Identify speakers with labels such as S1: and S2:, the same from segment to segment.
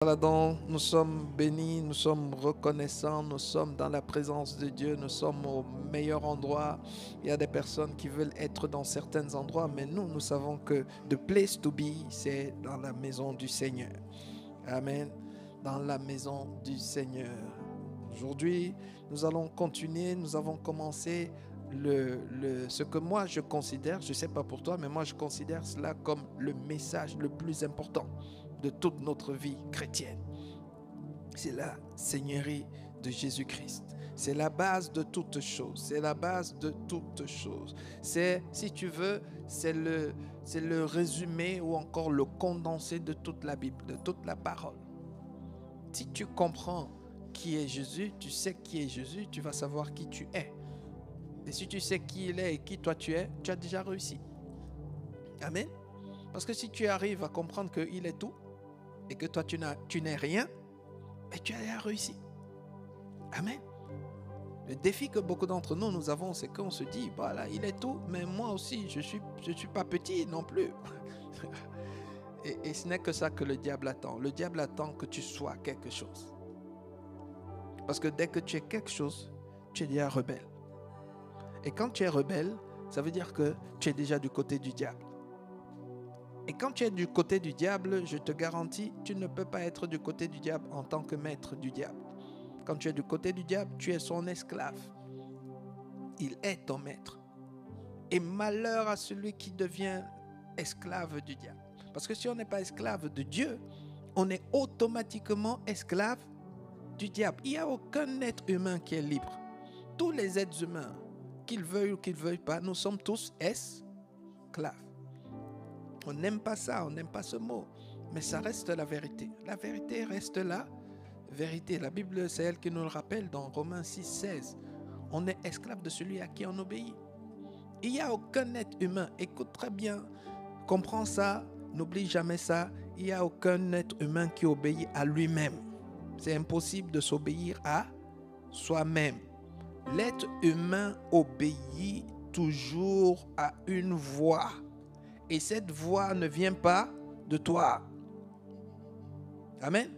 S1: Baladons, nous sommes bénis, nous sommes reconnaissants, nous sommes dans la présence de Dieu, nous sommes au meilleur endroit. Il y a des personnes qui veulent être dans certains endroits, mais nous savons que the place to be, c'est dans la maison du Seigneur. Amen. Dans la maison du Seigneur. Aujourd'hui, nous allons continuer, nous avons commencé ce que moi je considère, je ne sais pas pour toi, mais moi je considère cela comme le message le plus important de toute notre vie chrétienne. C'est la Seigneurie de Jésus-Christ. C'est la base de toutes choses. C'est la base de toutes choses. C'est, si tu veux, c'est le résumé ou encore le condensé de toute la Bible, de toute la parole. Si tu comprends qui est Jésus, tu sais qui est Jésus, tu vas savoir qui tu es. Et si tu sais qui il est et qui toi tu es, tu as déjà réussi. Amen. Parce que si tu arrives à comprendre qu'il est tout, et que toi tu n'es rien, mais tu as réussi. Amen. Le défi que beaucoup d'entre nous avons, c'est qu'on se dit, voilà, il est tout, mais moi aussi, je suis pas petit non plus. et ce n'est que ça que le diable attend. Le diable attend que tu sois quelque chose. Parce que dès que tu es quelque chose, tu es déjà rebelle. Et quand tu es rebelle, ça veut dire que tu es déjà du côté du diable. Et quand tu es du côté du diable, je te garantis, tu ne peux pas être du côté du diable en tant que maître du diable. Quand tu es du côté du diable, tu es son esclave. Il est ton maître. Et malheur à celui qui devient esclave du diable. Parce que si on n'est pas esclave de Dieu, on est automatiquement esclave du diable. Il n'y a aucun être humain qui est libre. Tous les êtres humains, qu'ils veuillent ou qu'ils ne veuillent pas, nous sommes tous esclaves. On n'aime pas ça, on n'aime pas ce mot, mais ça reste la vérité. La vérité reste la vérité. La Bible, c'est elle qui nous le rappelle dans Romains 6, 16. On est esclave de celui à qui on obéit. Il n'y a aucun être humain, écoute très bien, comprends ça, n'oublie jamais ça, il n'y a aucun être humain qui obéit à lui-même. C'est impossible de s'obéir à soi-même. L'être humain obéit toujours à une voix. Et cette voix ne vient pas de toi. Amen.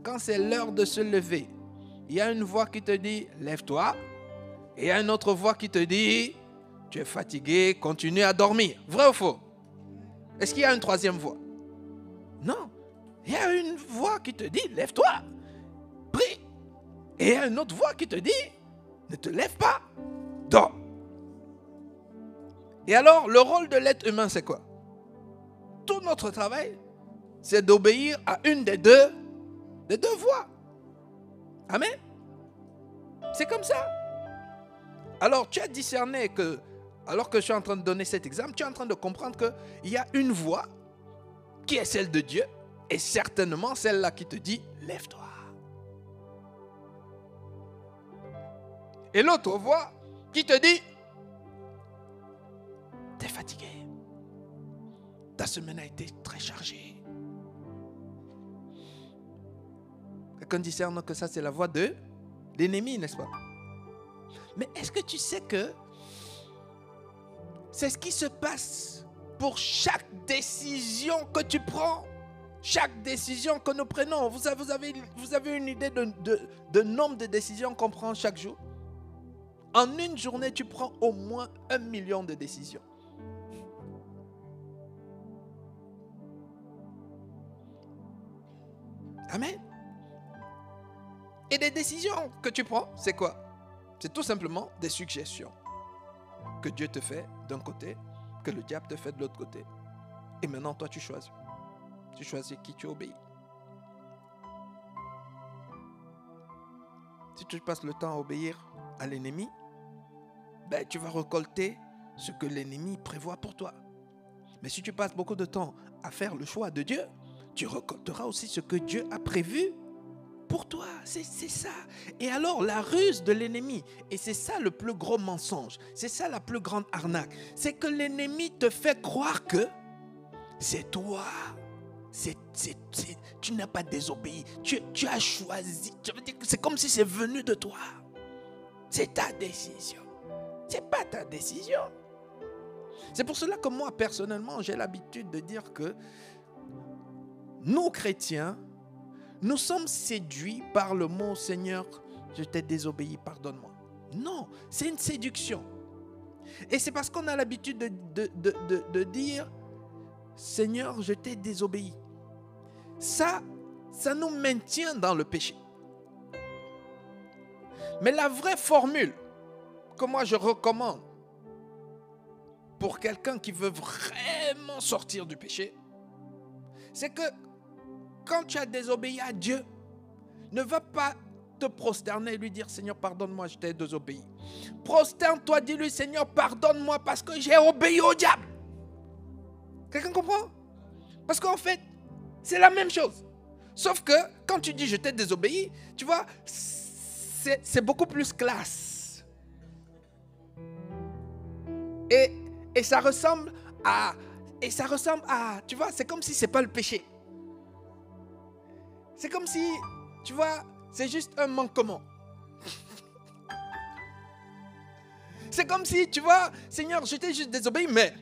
S1: Quand c'est l'heure de se lever, il y a une voix qui te dit « Lève-toi » et il y a une autre voix qui te dit « Tu es fatigué, continue à dormir ». Vrai ou faux? Est-ce qu'il y a une troisième voix? Non. Il y a une voix qui te dit « Lève-toi, prie ». Et il y a une autre voix qui te dit « Ne te lève pas, dors ». Et alors, le rôle de l'être humain, c'est quoi? Tout notre travail, c'est d'obéir à une des deux voix. Amen. C'est comme ça. Alors, tu as discerné que, alors que je suis en train de donner cet exemple, tu es en train de comprendre qu'il y a une voix qui est celle de Dieu et certainement celle-là qui te dit « Lève-toi ». Et l'autre voix qui te dit « T'es fatigué. Ta semaine a été très chargée. » Quelqu'un discerne que ça, c'est la voix de l'ennemi, n'est-ce pas? Mais est-ce que tu sais que c'est ce qui se passe pour chaque décision que tu prends? Chaque décision que nous prenons. Vous avez une idée de nombre de décisions qu'on prend chaque jour? En une journée, tu prends au moins 1 million de décisions. Amen. Et les décisions que tu prends, c'est quoi? C'est tout simplement des suggestions que Dieu te fait d'un côté, que le diable te fait de l'autre côté. Et maintenant, toi, tu choisis. Tu choisis qui tu obéis. Si tu passes le temps à obéir à l'ennemi, ben, tu vas récolter ce que l'ennemi prévoit pour toi. Mais si tu passes beaucoup de temps à faire le choix de Dieu, tu récolteras aussi ce que Dieu a prévu pour toi. C'est ça. Et alors, la ruse de l'ennemi, et c'est ça le plus gros mensonge, c'est ça la plus grande arnaque, c'est que l'ennemi te fait croire que c'est toi. Tu n'as pas désobéi. Tu as choisi. Je veux dire que c'est comme si c'est venu de toi. C'est ta décision. C'est pas ta décision. C'est pour cela que moi, personnellement, j'ai l'habitude de dire que nous, chrétiens, nous sommes séduits par le mot « Seigneur, je t'ai désobéi, pardonne-moi ». Non, c'est une séduction. Et c'est parce qu'on a l'habitude de dire « Seigneur, je t'ai désobéi ». Ça nous maintient dans le péché. Mais la vraie formule que moi je recommande pour quelqu'un qui veut vraiment sortir du péché, c'est que quand tu as désobéi à Dieu, ne va pas te prosterner et lui dire « Seigneur, pardonne-moi, je t'ai désobéi ». Prosterne-toi, dis-lui « Seigneur, pardonne-moi parce que j'ai obéi au diable ». Quelqu'un comprend? Parce qu'en fait, c'est la même chose. Sauf que quand tu dis « je t'ai désobéi », tu vois, c'est beaucoup plus classe. Et ça ressemble à... tu vois, c'est comme si c'est pas le péché. C'est comme si, tu vois, c'est juste un manquement. C'est comme si, tu vois, Seigneur, je t'ai juste désobéi, mais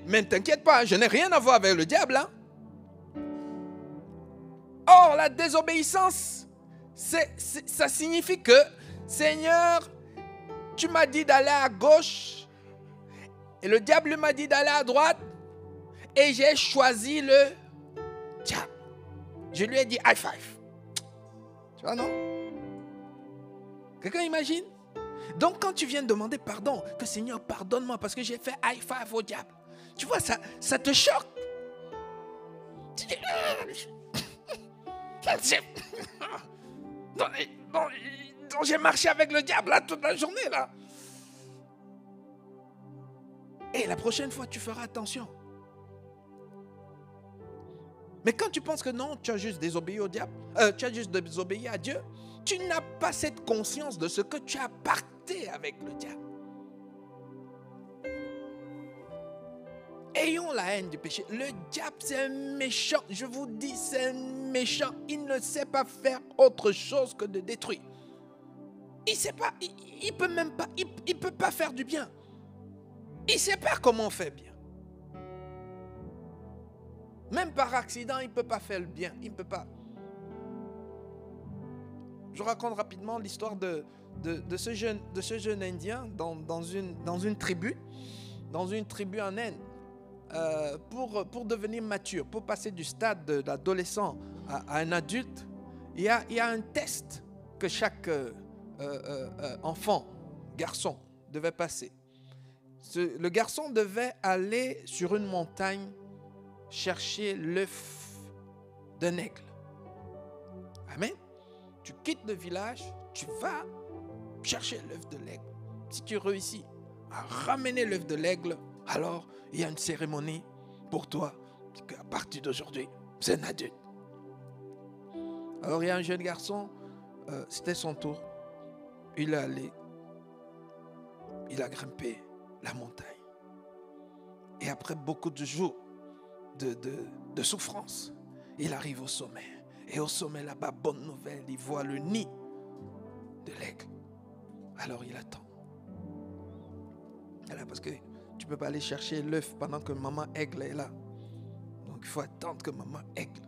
S1: ne t'inquiète pas, je n'ai rien à voir avec le diable. Hein? Or, la désobéissance, ça signifie que, Seigneur, tu m'as dit d'aller à gauche, et le diable m'a dit d'aller à droite, et j'ai choisi le diable. Je lui ai dit high five. Tu vois, non? Quelqu'un imagine? Donc, quand tu viens demander pardon, que Seigneur, pardonne-moi parce que j'ai fait high five au diable. Tu vois, ça te choque. Tu dis, j'ai marché avec le diable là, toute la journée là. Et la prochaine fois, tu feras attention. Mais quand tu penses que non, tu as juste désobéi au diable, tu as juste désobéi à Dieu, tu n'as pas cette conscience de ce que tu as pacté avec le diable. Ayons la haine du péché. Le diable, c'est un méchant. Je vous dis, c'est un méchant. Il ne sait pas faire autre chose que de détruire. Il sait pas, il peut même pas, il peut pas faire du bien. Il sait pas comment on fait bien. Même par accident, il ne peut pas faire le bien. Il ne peut pas. Je raconte rapidement l'histoire de ce jeune Indien dans une tribu en Inde. Pour devenir mature, pour passer du stade de l'adolescent à un adulte, il y a un test que chaque enfant, garçon, devait passer. Le garçon devait aller sur une montagne chercher l'œuf d'un aigle. Amen. Tu quittes le village, tu vas chercher l'œuf de l'aigle. Si tu réussis à ramener l'œuf de l'aigle, alors il y a une cérémonie pour toi. À partir d'aujourd'hui, c'est un adulte. Alors il y a un jeune garçon, c'était son tour. Il est allé, il a grimpé la montagne. Et après beaucoup de jours de souffrance, il arrive au sommet. Et au sommet là-bas, bonne nouvelle, il voit le nid de l'aigle. Alors il attend. Voilà, parce que tu ne peux pas aller chercher l'œuf pendant que maman aigle est là. Donc il faut attendre que maman aigle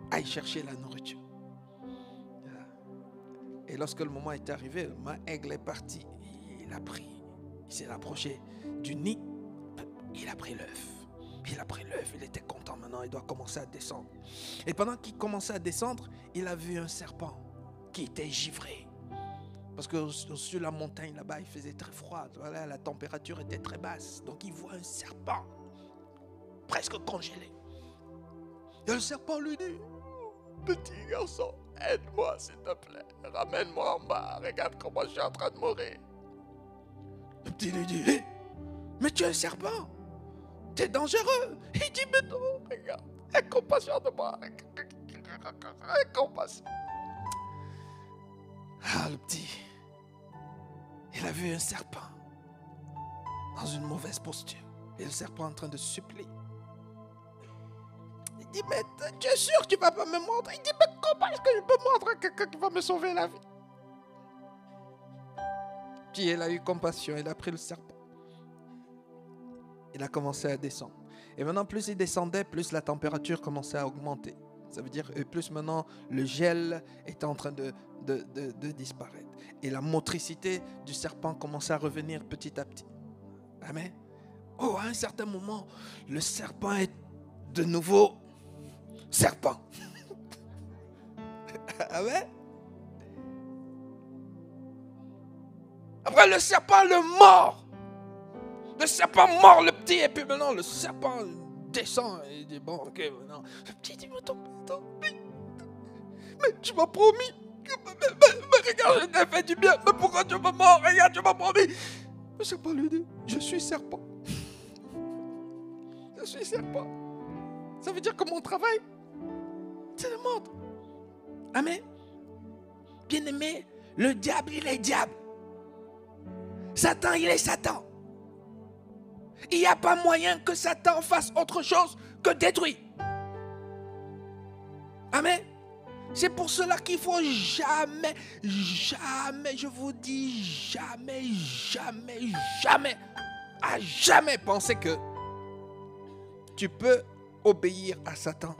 S1: aille chercher la nourriture. Et lorsque le moment est arrivé, maman aigle est parti. Il a pris, il s'est approché du nid. Il a pris l'œuf. Il a pris l'œuf, il était content. Maintenant, il doit commencer à descendre. Et pendant qu'il commençait à descendre, il a vu un serpent qui était givré. Parce que sur la montagne là-bas, il faisait très froid. Voilà, la température était très basse. Donc, il voit un serpent presque congelé. Et le serpent lui dit, petit garçon, aide-moi s'il te plaît. Ramène-moi en bas. Regarde comment je suis en train de mourir. Le petit lui dit, hey, mais tu es un serpent. C'est dangereux. Il dit, mais non, regarde, aie compassion de moi. Aie compassion. Ah, le petit, il a vu un serpent dans une mauvaise posture. Et le serpent en train de supplier. Il dit, mais tu es sûr que tu ne vas pas me mordre? Il dit, mais comment est-ce que je peux mordre quelqu'un qui va me sauver la vie? Puis il a eu compassion, il a pris le serpent. Il a commencé à descendre. Et maintenant, plus il descendait, plus la température commençait à augmenter. Ça veut dire, et plus maintenant, le gel est en train de disparaître. Et la motricité du serpent commence à revenir petit à petit. Amen. Oh, à un certain moment, le serpent est de nouveau serpent. Amen. Après, le serpent le mord. Le serpent mord le petit, et puis maintenant, le serpent descend et il dit, bon, ok, maintenant, le petit dit, mais tu m'as promis. Mais regarde, je t'ai fait du bien. Mais pourquoi tu me mords? Regarde, tu m'as promis. Le serpent lui dit, je suis serpent. Je suis serpent. Ça veut dire que mon travail, c'est le mordre. Amen. Bien-aimé, le diable, il est diable. Satan, il est Satan. Il n'y a pas moyen que Satan fasse autre chose que détruire. Amen. C'est pour cela qu'il faut jamais, je vous dis jamais, à jamais penser que tu peux obéir à Satan.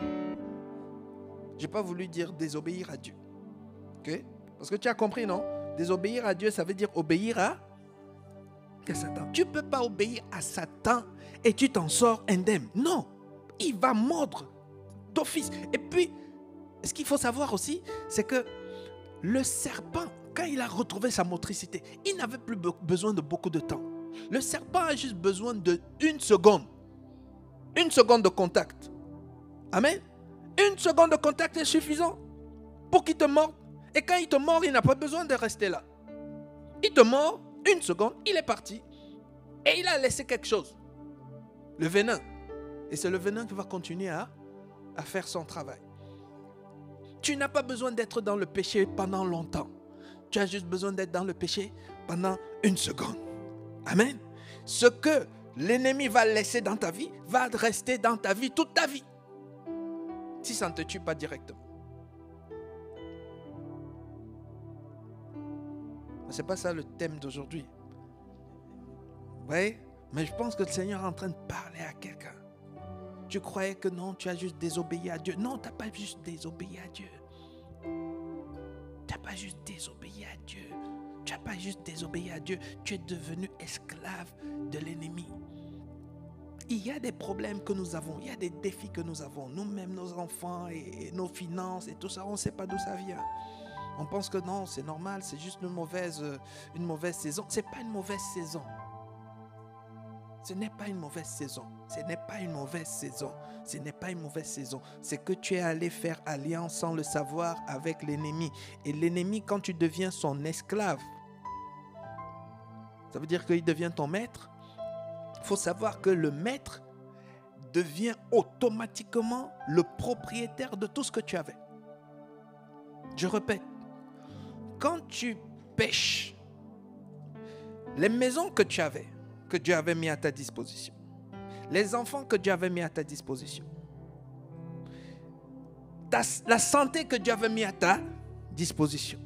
S1: Je n'ai pas voulu dire désobéir à Dieu. Okay? Parce que tu as compris, non? Désobéir à Dieu, ça veut dire obéir à Satan. Tu ne peux pas obéir à Satan et tu t'en sors indemne. Non, il va mordre d'office. Et puis, ce qu'il faut savoir aussi, c'est que le serpent, quand il a retrouvé sa motricité, il n'avait plus besoin de beaucoup de temps. Le serpent a juste besoin d'une seconde. Une seconde de contact. Amen. Une seconde de contact est suffisant pour qu'il te morde. Et quand il te mord, il n'a pas besoin de rester là. Il te mord, une seconde, il est parti. Et il a laissé quelque chose. Le venin. Et c'est le venin qui va continuer à faire son travail. Tu n'as pas besoin d'être dans le péché pendant longtemps. Tu as juste besoin d'être dans le péché pendant une seconde. Amen. Ce que l'ennemi va laisser dans ta vie va rester dans ta vie toute ta vie. Si ça ne te tue pas directement. Ce n'est pas ça le thème d'aujourd'hui. Vous voyez? Mais je pense que le Seigneur est en train de parler à quelqu'un. Tu croyais que non, tu as juste désobéi à Dieu. Non, tu n'as pas juste désobéi à Dieu. Tu n'as pas juste désobéi à Dieu. Tu n'as pas juste désobéi à Dieu. Tu es devenu esclave de l'ennemi. Il y a des problèmes que nous avons. Il y a des défis que nous avons. Nous-mêmes, nos enfants et nos finances et tout ça, on ne sait pas d'où ça vient. On pense que non, c'est normal, c'est juste une mauvaise saison. Ce n'est pas une mauvaise saison. Ce n'est pas une mauvaise saison. Ce n'est pas une mauvaise saison. Ce n'est pas une mauvaise saison. C'est que tu es allé faire alliance sans le savoir avec l'ennemi. Et l'ennemi, quand tu deviens son esclave, ça veut dire qu'il devient ton maître. Il faut savoir que le maître devient automatiquement le propriétaire de tout ce que tu avais. Je répète, quand tu pêches, les maisons que tu avais, que Dieu avait mis à ta disposition, les enfants que Dieu avait mis à ta disposition, la santé que Dieu avait mis à ta disposition,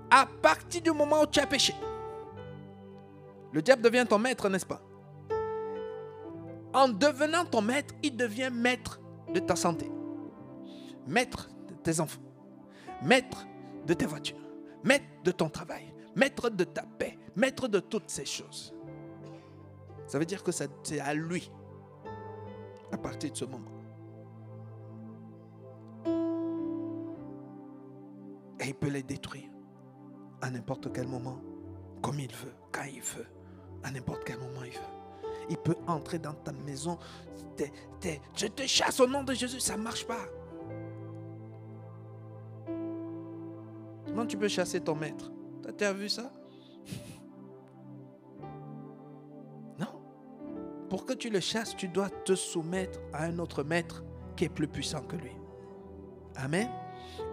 S1: à partir du moment où tu as péché, le diable devient ton maître, n'est-ce pas? En devenant ton maître, il devient maître de ta santé, maître de tes enfants, maître de tes voitures, maître de ton travail, maître de ta paix, maître de toutes ces choses. Ça veut dire que c'est à lui à partir de ce moment. Et il peut les détruire à n'importe quel moment, comme il veut, quand il veut, à n'importe quel moment il veut. Il peut entrer dans ta maison. Je te chasse au nom de Jésus, ça ne marche pas. Comment tu peux chasser ton maître? Tu as vu ça? Non. Pour que tu le chasses, tu dois te soumettre à un autre maître qui est plus puissant que lui. Amen.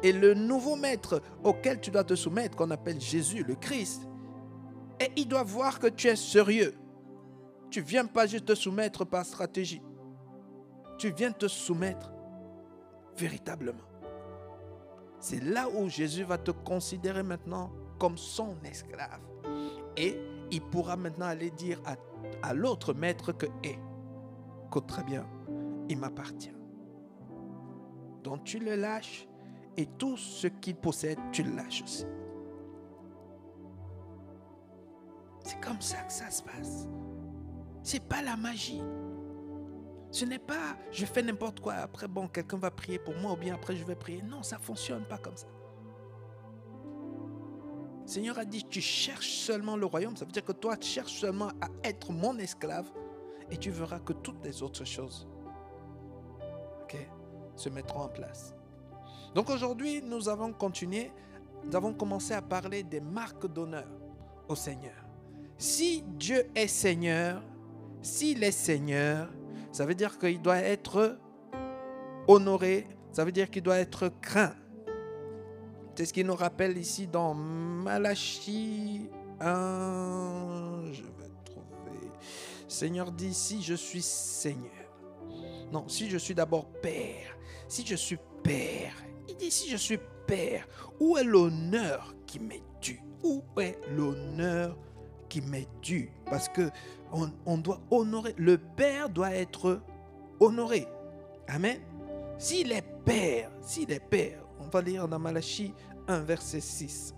S1: Et le nouveau maître auquel tu dois te soumettre, qu'on appelle Jésus, le Christ, et il doit voir que tu es sérieux. Tu ne viens pas juste te soumettre par stratégie. Tu viens te soumettre véritablement. C'est là où Jésus va te considérer maintenant comme son esclave. Et il pourra maintenant aller dire à l'autre maître que, écoute très bien, il m'appartient. Donc tu le lâches et tout ce qu'il possède, tu le lâches aussi. C'est comme ça que ça se passe. Ce n'est pas la magie. Ce n'est pas je fais n'importe quoi, après bon, quelqu'un va prier pour moi ou bien après je vais prier. Non, ça ne fonctionne pas comme ça. Le Seigneur a dit, tu cherches seulement le royaume. Ça veut dire que toi, tu cherches seulement à être mon esclave et tu verras que toutes les autres choses se mettront en place. Donc aujourd'hui, nous avons continué, nous avons commencé à parler des marques d'honneur au Seigneur. Si Dieu est Seigneur, s'il est Seigneur, ça veut dire qu'il doit être honoré, ça veut dire qu'il doit être craint. C'est ce qu'il nous rappelle ici dans Malachie 1. Je vais trouver. Le Seigneur dit, si je suis Seigneur. Non, si je suis d'abord Père. Si je suis Père. Il dit, si je suis Père, où est l'honneur qui m'est dû? Où est l'honneur qui m'est dû? Parce que on doit honorer. Le Père doit être honoré. Amen. S'il est Père, on va lire dans Malachie 1, verset 6.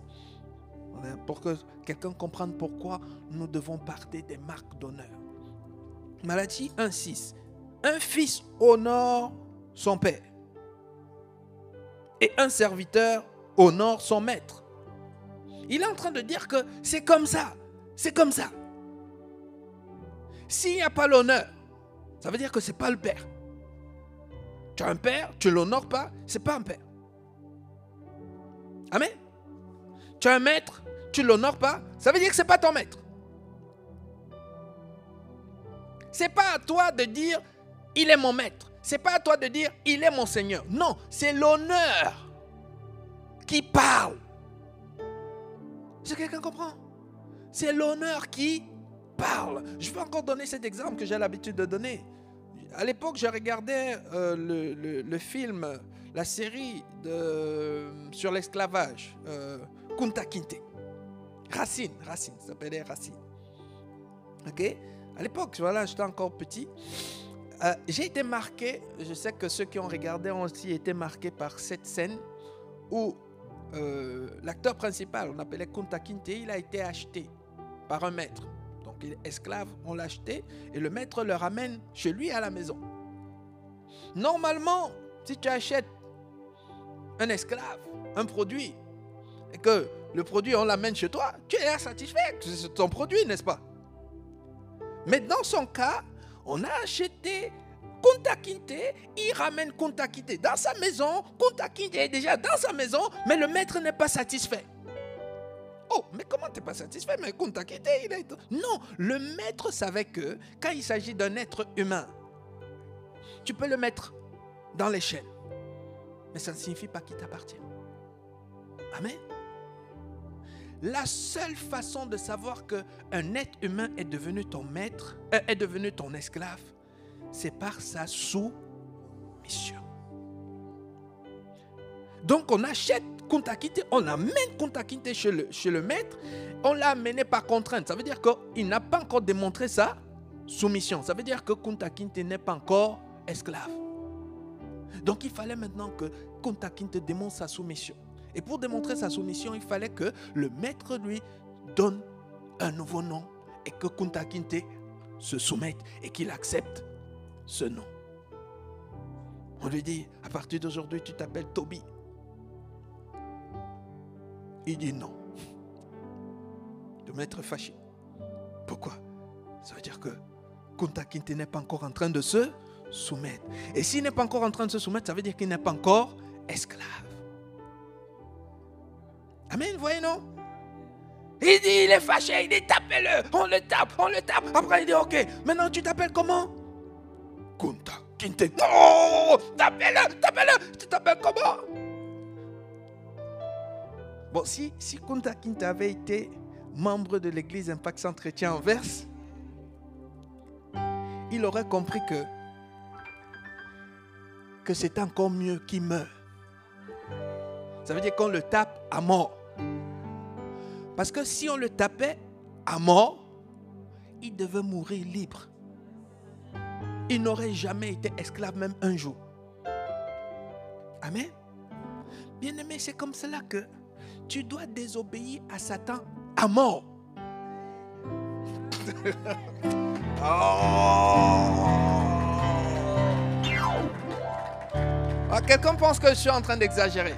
S1: Pour que quelqu'un comprenne pourquoi nous devons parler des marques d'honneur. Malachie 1, 6. Un fils honore son père. Et un serviteur honore son maître. Il est en train de dire que c'est comme ça. C'est comme ça. S'il n'y a pas l'honneur, ça veut dire que ce n'est pas le père. Tu as un père, tu ne l'honores pas, ce n'est pas un père. Amen. Tu as un maître, tu ne l'honores pas, ça veut dire que ce n'est pas ton maître. Ce n'est pas à toi de dire, il est mon maître. Ce n'est pas à toi de dire, il est mon Seigneur. Non, c'est l'honneur qui parle. Est-ce que quelqu'un comprend? C'est l'honneur qui parle. Je vais encore donner cet exemple que j'ai l'habitude de donner. À l'époque, je regardais le film, la série sur l'esclavage, Kunta Kinte. Racine, ça s'appelait Racine. Ok? À l'époque, voilà, j'étais encore petit. J'ai été marqué, je sais que ceux qui ont regardé ont aussi été marqués par cette scène où l'acteur principal, on appelait Kunta Kinte, il a été acheté par un maître. Donc il est esclave, on l'a acheté et le maître le ramène chez lui à la maison. Normalement, si tu achètes un esclave, un produit, et que le produit on l'amène chez toi, tu es satisfait, c'est ton produit, n'est-ce pas? Mais dans son cas, on a acheté Kunta Kinte, il ramène Kunta Kinte dans sa maison, Kunta Kinte est déjà dans sa maison, mais le maître n'est pas satisfait. Oh, mais comment tu n'es pas satisfait? Mais Kunta Kinte, il est... Non, le maître savait que quand il s'agit d'un être humain, tu peux le mettre dans les chaînes, mais ça ne signifie pas qu'il t'appartient. Amen. La seule façon de savoir qu'un être humain est devenu ton maître, est devenu ton esclave, c'est par sa soumission. Donc on achète Kunta Kinte, on amène Kunta Kinte chez le maître, on l'a amené par contrainte. Ça veut dire qu'il n'a pas encore démontré sa soumission. Ça veut dire que Kunta Kinte n'est pas encore esclave. Donc il fallait maintenant que Kunta Kinte démontre sa soumission. Et pour démontrer sa soumission, il fallait que le maître lui donne un nouveau nom et que Kunta Kinte se soumette et qu'il accepte ce nom. On lui dit, à partir d'aujourd'hui, tu t'appelles Toby. Il dit non. Le maître est fâché. Pourquoi? Ça veut dire que Kunta Kinte n'est pas encore en train de se soumettre. Et s'il n'est pas encore en train de se soumettre, ça veut dire qu'il n'est pas encore esclave. Amen, vous voyez, non? Il dit, il est fâché, il dit, tapez-le, on le tape. Après, il dit, ok, maintenant tu t'appelles comment? Kunta Kinte. Non, tapez-le, tu t'appelles comment? Bon, si Kunta Kinte avait été membre de l'église Impact Centre Chrétien Anvers, il aurait compris que c'est encore mieux qu'il meure. Ça veut dire qu'on le tape à mort. Parce que si on le tapait à mort, il devait mourir libre. Il n'aurait jamais été esclave même un jour. Amen. Bien-aimé, c'est comme cela que tu dois désobéir à Satan à mort. Quelqu'un pense que je suis en train d'exagérer.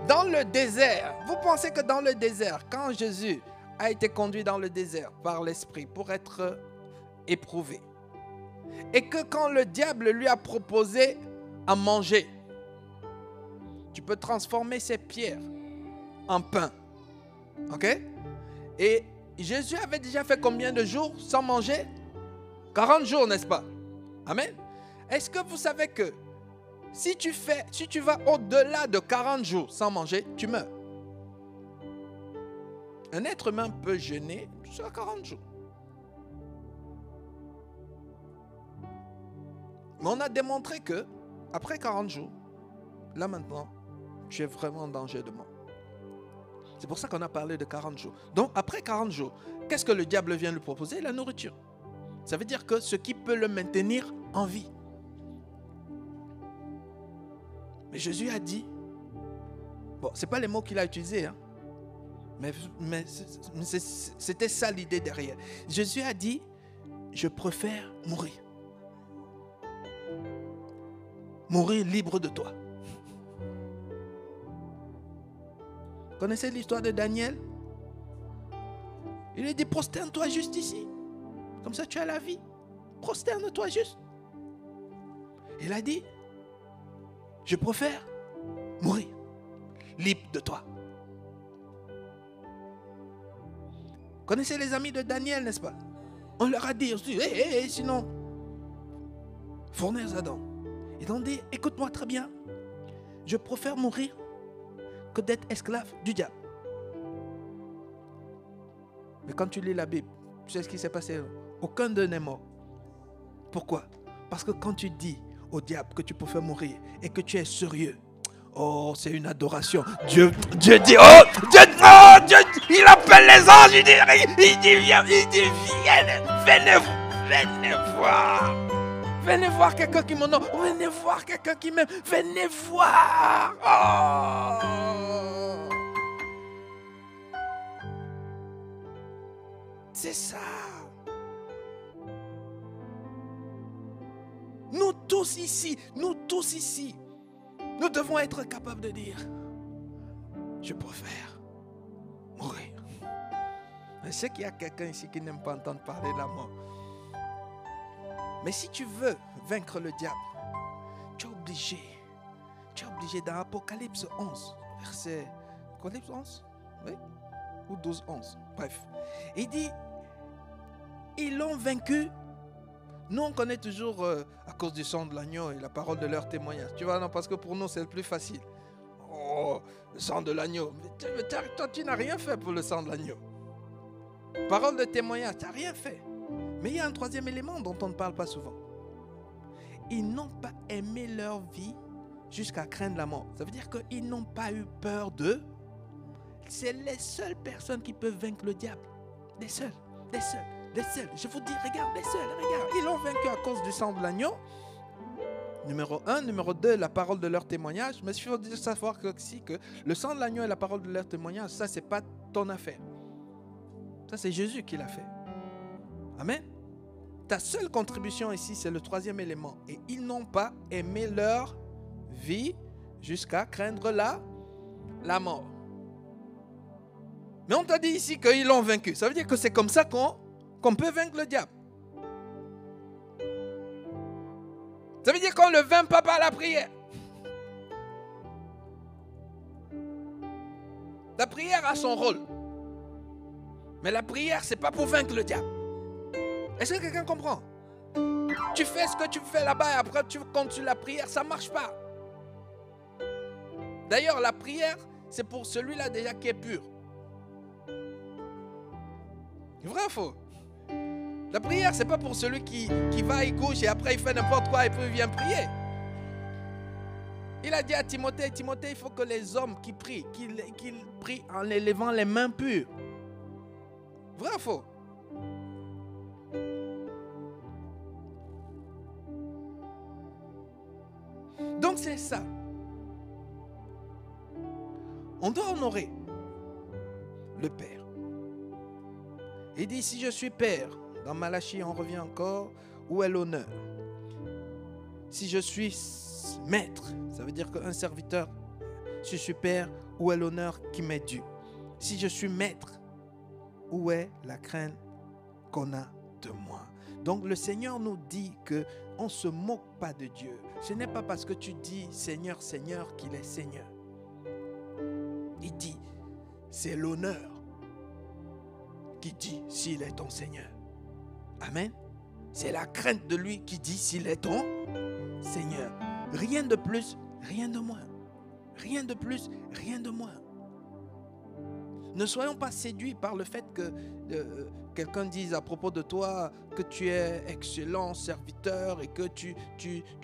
S1: Dans le désert, vous pensez que dans le désert, quand Jésus a été conduit dans le désert par l'Esprit pour être éprouvé, et que quand le diable lui a proposé à manger, tu peux transformer ces pierres en pain. Ok? Et Jésus avait déjà fait combien de jours sans manger? 40 jours, n'est-ce pas? Amen. Est-ce que vous savez que si tu vas au-delà de 40 jours sans manger, tu meurs? Un être humain peut jeûner sur 40 jours. Mais on a démontré que après 40 jours, là maintenant, tu es vraiment en danger de mort. C'est pour ça qu'on a parlé de 40 jours. Donc après 40 jours, qu'est-ce que le diable vient lui proposer? La nourriture. Ça veut dire que ce qui peut le maintenir en vie. Mais Jésus a dit, bon, ce n'est pas les mots qu'il a utilisés, hein, mais c'était ça l'idée derrière. Jésus a dit, je préfère mourir. Mourir libre de toi. Vous connaissez l'histoire de Daniel? Il lui dit, prosterne-toi juste ici. Comme ça tu as la vie. Prosterne-toi juste. Il a dit, je préfère mourir libre de toi. Vous connaissez les amis de Daniel, n'est-ce pas? On leur a dit, sinon, fournez Adam. Ils ont dit, écoute-moi très bien, je préfère mourir que d'être esclave du diable. Mais quand tu lis la Bible, tu sais ce qui s'est passé? Aucun d'eux n'est mort. Pourquoi? Parce que quand tu dis au diable que tu préfères mourir et que tu es sérieux, oh, c'est une adoration. Dieu dit, Dieu, il appelle les anges, il dit, venez voir. Venez voir quelqu'un qui m'honore. Venez voir quelqu'un qui m'aime. Venez voir. Oh. C'est ça. Nous tous ici, nous devons être capables de dire, je préfère mourir. Je sais qu'il y a quelqu'un ici qui n'aime pas entendre parler de la mort. Mais si tu veux vaincre le diable, tu es obligé dans Apocalypse 11, verset Apocalypse 11, oui, ou 12, 11, bref. Il dit, ils l'ont vaincu. Nous, on connaît toujours à cause du sang de l'agneau et la parole de leur témoignage. Tu vois, non, parce que pour nous, c'est le plus facile. Oh, le sang de l'agneau. Mais toi, tu n'as rien fait pour le sang de l'agneau. Parole de témoignage, tu n'as rien fait. Mais il y a un troisième élément dont on ne parle pas souvent. Ils n'ont pas aimé leur vie jusqu'à craindre la mort. Ça veut dire qu'ils n'ont pas eu peur d'eux. C'est les seules personnes qui peuvent vaincre le diable. Les seuls. Je vous dis, regarde, les seuls, regarde. Ils l'ont vaincu à cause du sang de l'agneau. Numéro 1. Numéro 2, la parole de leur témoignage. Mais il faut savoir aussi que le sang de l'agneau et la parole de leur témoignage, ça, ce n'est pas ton affaire. Ça, c'est Jésus qui l'a fait. Amen. Ta seule contribution ici, c'est le troisième élément. Et ils n'ont pas aimé leur vie jusqu'à craindre la mort. Mais on t'a dit ici qu'ils l'ont vaincu. Ça veut dire que c'est comme ça qu'on peut vaincre le diable. Ça veut dire qu'on ne le vainc pas par la prière. La prière a son rôle. Mais la prière, ce n'est pas pour vaincre le diable. Est-ce que quelqu'un comprend? Tu fais ce que tu fais là-bas et après tu comptes sur la prière, ça ne marche pas. D'ailleurs, la prière, c'est pour celui-là déjà qui est pur. Vrai ou faux? La prière, ce n'est pas pour celui qui va, il couche et après il fait n'importe quoi et puis il vient prier. Il a dit à Timothée, il faut que les hommes qui prient, qu'ils prient en élevant les mains pures. Vrai ou faux? Donc c'est ça. On doit honorer le Père. Il dit, si je suis Père, dans Malachie, on revient encore, où est l'honneur? Si je suis maître, ça veut dire qu'un serviteur, si je suis Père, où est l'honneur qui m'est dû? Si je suis maître, où est la crainte qu'on a de moi? Donc le Seigneur nous dit qu'on ne se moque pas de Dieu. Ce n'est pas parce que tu dis Seigneur, Seigneur qu'il est Seigneur. Il dit, c'est l'honneur qui dit s'il est ton Seigneur. Amen. C'est la crainte de lui qui dit s'il est ton Seigneur. Rien de plus, rien de moins. Rien de plus, rien de moins. Ne soyons pas séduits par le fait que quelqu'un dise à propos de toi que tu es excellent serviteur et que tu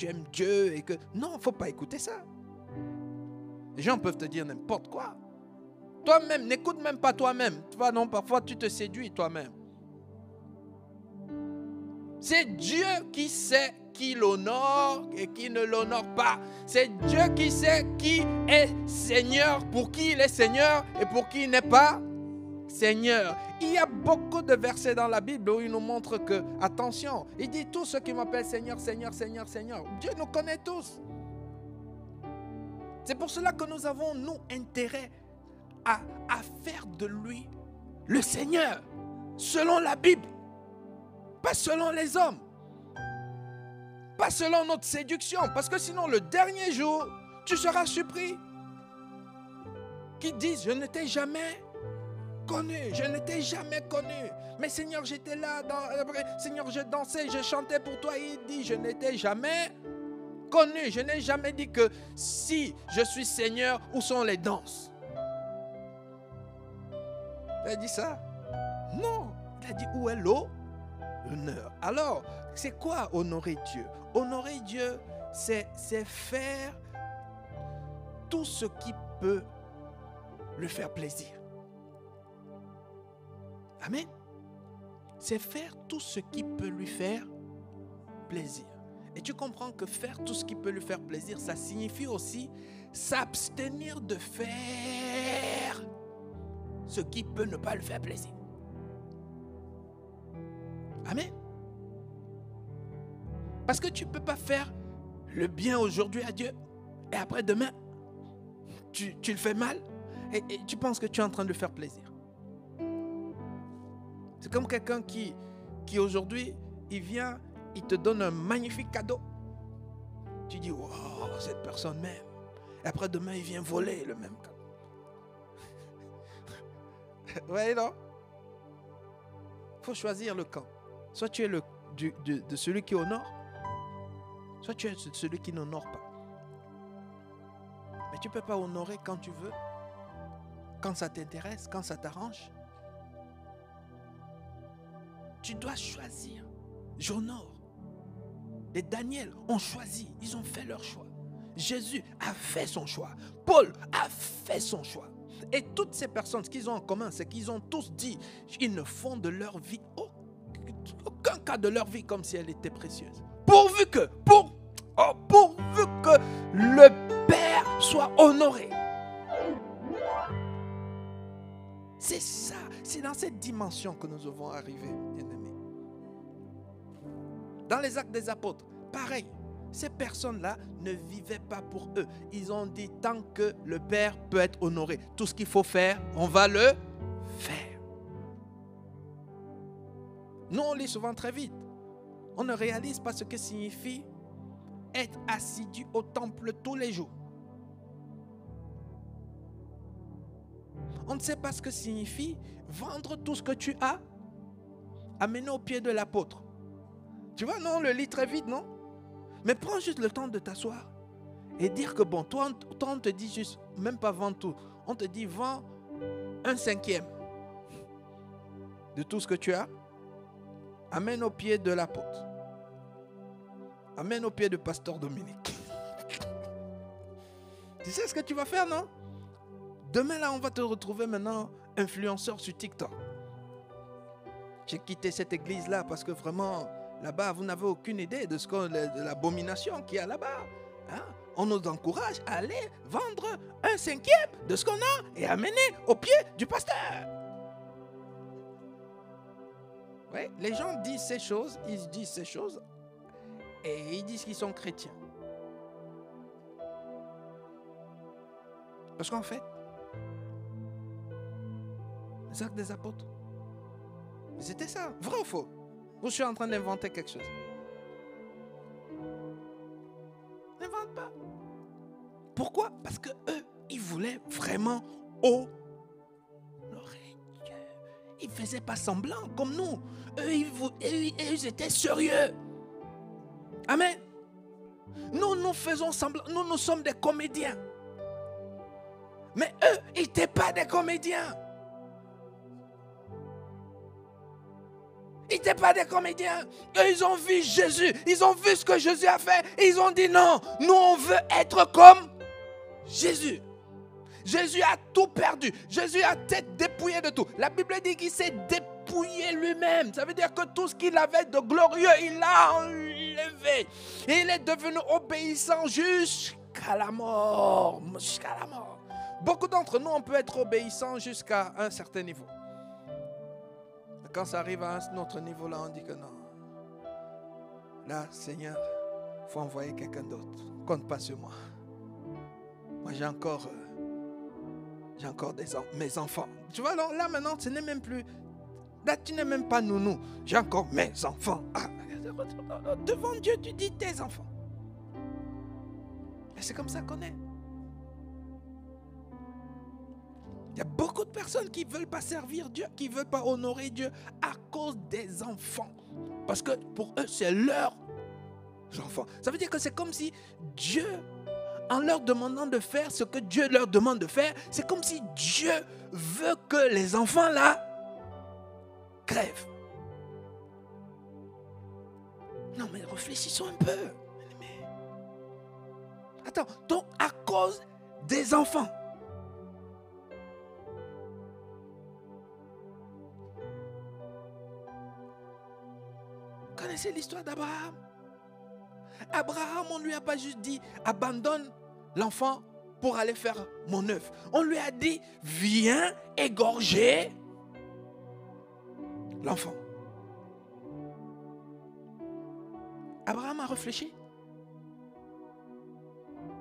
S1: aimes Dieu et que... Non, il ne faut pas écouter ça. Les gens peuvent te dire n'importe quoi. Toi-même, n'écoute même pas toi-même. Tu vois, non, parfois tu te séduis toi-même. C'est Dieu qui sait qui l'honore et qui ne l'honore pas. C'est Dieu qui sait qui est Seigneur, pour qui il est Seigneur et pour qui il n'est pas Seigneur. Il y a beaucoup de versets dans la Bible où il nous montre que, attention, il dit tous ceux qui m'appellent Seigneur, Seigneur, Seigneur, Seigneur. Dieu nous connaît tous. C'est pour cela que nous avons, nous, intérêt à faire de lui le Seigneur, selon la Bible, pas selon les hommes. Pas selon notre séduction, parce que sinon le dernier jour, tu seras surpris. Qui disent, je ne t'ai jamais connu, je ne t'ai jamais connu. Mais Seigneur, j'étais là, Seigneur, je dansais, je chantais pour toi. Il dit, je ne t'ai jamais connu. Je n'ai jamais dit que si je suis Seigneur, où sont les danses? Il a dit ça? Non, il a dit, où est l'honneur? Alors, c'est quoi honorer Dieu? Honorer Dieu, c'est faire tout ce qui peut lui faire plaisir. Amen. C'est faire tout ce qui peut lui faire plaisir. Et tu comprends que faire tout ce qui peut lui faire plaisir, ça signifie aussi s'abstenir de faire ce qui peut ne pas lui faire plaisir. Amen. Parce que tu ne peux pas faire le bien aujourd'hui à Dieu et après demain, tu le fais mal et tu penses que tu es en train de faire plaisir. C'est comme quelqu'un qui aujourd'hui, il vient, il te donne un magnifique cadeau. Tu dis, wow, cette personne m'aime. Et après demain, il vient voler le même cadeau. Oui, non? Il faut choisir le camp. Soit tu es de celui qui honore, soit tu es celui qui n'honore pas. Mais tu ne peux pas honorer quand tu veux, quand ça t'intéresse, quand ça t'arrange. Tu dois choisir. J'honore. Les Daniel ont choisi, ils ont fait leur choix. Jésus a fait son choix. Paul a fait son choix. Et toutes ces personnes, ce qu'ils ont en commun, c'est qu'ils ont tous dit, ils ne font de leur vie aucun cas de leur vie comme si elle était précieuse. Pourvu que le Père soit honoré. C'est ça, c'est dans cette dimension que nous devons arriver, bien-aimés. Dans les Actes des Apôtres, pareil, ces personnes-là ne vivaient pas pour eux. Ils ont dit, tant que le Père peut être honoré, tout ce qu'il faut faire, on va le faire. Nous, on lit souvent très vite. On ne réalise pas ce que signifie être assidu au temple tous les jours. On ne sait pas ce que signifie vendre tout ce que tu as, amener au pied de l'apôtre. Tu vois, non, on le lit très vite, non? Mais prends juste le temps de t'asseoir et dire que bon, toi, on te dit juste, même pas vendre tout. On te dit, vends 1/5 de tout ce que tu as, amène au pied de l'apôtre. Amène au pied de pasteur Dominique. Tu sais ce que tu vas faire, non? Demain, là, on va te retrouver maintenant influenceur sur TikTok. J'ai quitté cette église-là parce que vraiment, là-bas, vous n'avez aucune idée de l'abomination qu'il y a là-bas. Hein? on nous encourage à aller vendre 1/5 de ce qu'on a et amener au pied du pasteur. Oui, les gens disent ces choses, ils disent ces choses et ils disent qu'ils sont chrétiens. Parce qu'en fait, les actes des apôtres, c'était ça, vrai ou faux? Ou je suis en train d'inventer quelque chose? N'invente pas. Pourquoi? Parce que eux, ils voulaient vraiment honorer Dieu. Ils ne faisaient pas semblant comme nous. Eux, ils étaient sérieux. Amen. Nous faisons semblant. Nous sommes des comédiens. Mais eux, ils n'étaient pas des comédiens. Ils n'étaient pas des comédiens. Eux, ils ont vu Jésus. Ils ont vu ce que Jésus a fait. Et ils ont dit non, nous, on veut être comme Jésus. Jésus a tout perdu. Jésus a tête dépouillé de tout. La Bible dit qu'il s'est dépouillé lui-même. Ça veut dire que tout ce qu'il avait de glorieux, il l'a enlevé. Et il est devenu obéissant jusqu'à la mort. Jusqu'à la mort. Beaucoup d'entre nous, on peut être obéissant jusqu'à un certain niveau. Mais quand ça arrive à un autre niveau, là, on dit que non. Là, Seigneur, il faut envoyer quelqu'un d'autre. Compte pas sur moi. Moi, j'ai encore mes enfants. Tu vois, là maintenant, ce n'est même plus... Là, tu n'es même pas nounou. J'ai encore mes enfants. Ah, devant Dieu, tu dis tes enfants. Et c'est comme ça qu'on est. Il y a beaucoup de personnes qui ne veulent pas servir Dieu, qui ne veulent pas honorer Dieu à cause des enfants. Parce que pour eux, c'est leurs enfants. Ça veut dire que c'est comme si Dieu, en leur demandant de faire ce que Dieu leur demande de faire, c'est comme si Dieu veut que les enfants là crèvent. Non mais réfléchissons un peu. Attends, donc à cause des enfants. Vous connaissez l'histoire d'Abraham? Abraham, on ne lui a pas juste dit abandonne l'enfant pour aller faire mon œuvre. On lui a dit viens égorger l'enfant. Abraham a réfléchi.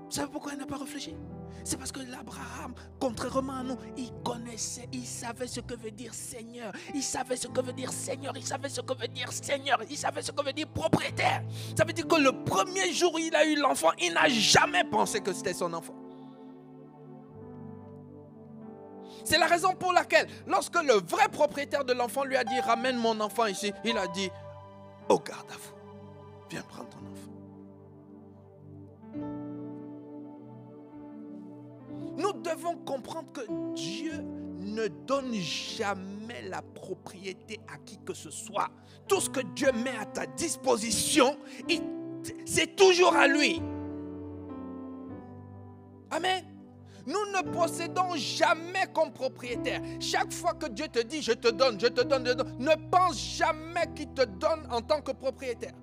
S1: Vous savez pourquoi il n'a pas réfléchi? C'est parce que l'Abraham, contrairement à nous, il connaissait, il savait ce que veut dire Seigneur. Il savait ce que veut dire Seigneur. Il savait ce que veut dire Seigneur. Il savait ce que veut dire propriétaire. Ça veut dire que le premier jour où il a eu l'enfant, il n'a jamais pensé que c'était son enfant. C'est la raison pour laquelle, lorsque le vrai propriétaire de l'enfant lui a dit ramène mon enfant ici, il a dit oh garde à vous, viens prendre ton enfant. Nous devons comprendre que Dieu ne donne jamais la propriété à qui que ce soit. Tout ce que Dieu met à ta disposition, c'est toujours à lui. Amen. Nous ne possédons jamais comme propriétaire. Chaque fois que Dieu te dit je te donne, je te donne, ne pense jamais qu'il te donne en tant que propriétaire.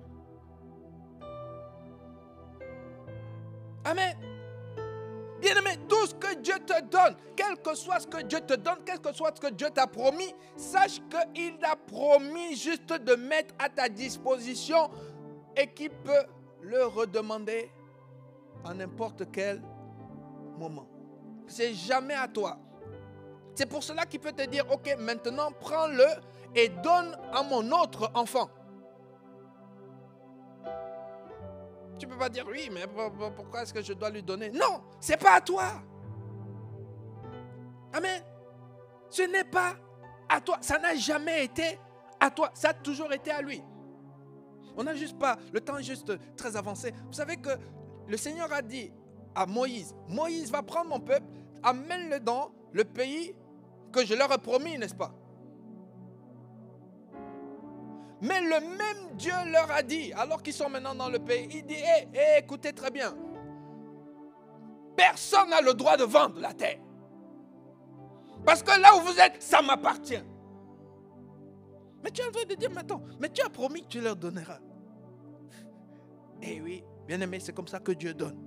S1: Amen. Bien-aimé, tout ce que Dieu te donne, quel que soit ce que Dieu te donne, quel que soit ce que Dieu t'a promis, sache qu'il a promis juste de mettre à ta disposition et qu'il peut le redemander à n'importe quel moment. C'est jamais à toi. C'est pour cela qu'il peut te dire, ok, maintenant prends-le et donne à mon autre enfant. Tu ne peux pas dire oui, mais pourquoi est-ce que je dois lui donner? Non, ce n'est pas à toi. Amen. Ce n'est pas à toi. Ça n'a jamais été à toi. Ça a toujours été à lui. On n'a juste pas, le temps est juste très avancé. Vous savez que le Seigneur a dit à Moïse, Moïse va prendre mon peuple, amène-le dans le pays que je leur ai promis, n'est-ce pas? Mais le même Dieu leur a dit, alors qu'ils sont maintenant dans le pays, il dit, écoutez très bien, personne n'a le droit de vendre la terre. Parce que là où vous êtes, ça m'appartient. Mais tu es en train de dire, mais attends, mais tu as promis que tu leur donneras. Eh oui, bien aimé, c'est comme ça que Dieu donne.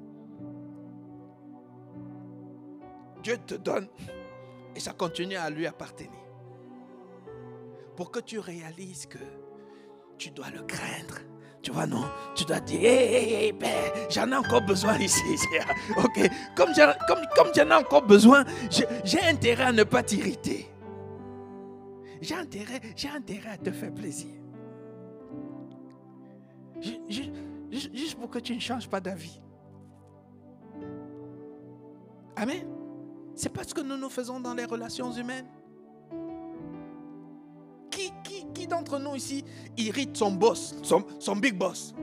S1: Dieu te donne et ça continue à lui appartenir. Pour que tu réalises que tu dois le craindre. Tu vois, non? Tu dois dire, hey, j'en ai encore besoin ici. Ok, comme j'en ai encore besoin, j'ai intérêt à ne pas t'irriter. J'ai intérêt à te faire plaisir. Juste pour que tu ne changes pas d'avis. Amen. C'est pas ce que nous faisons dans les relations humaines. Qui d'entre nous ici irrite son boss, son big boss?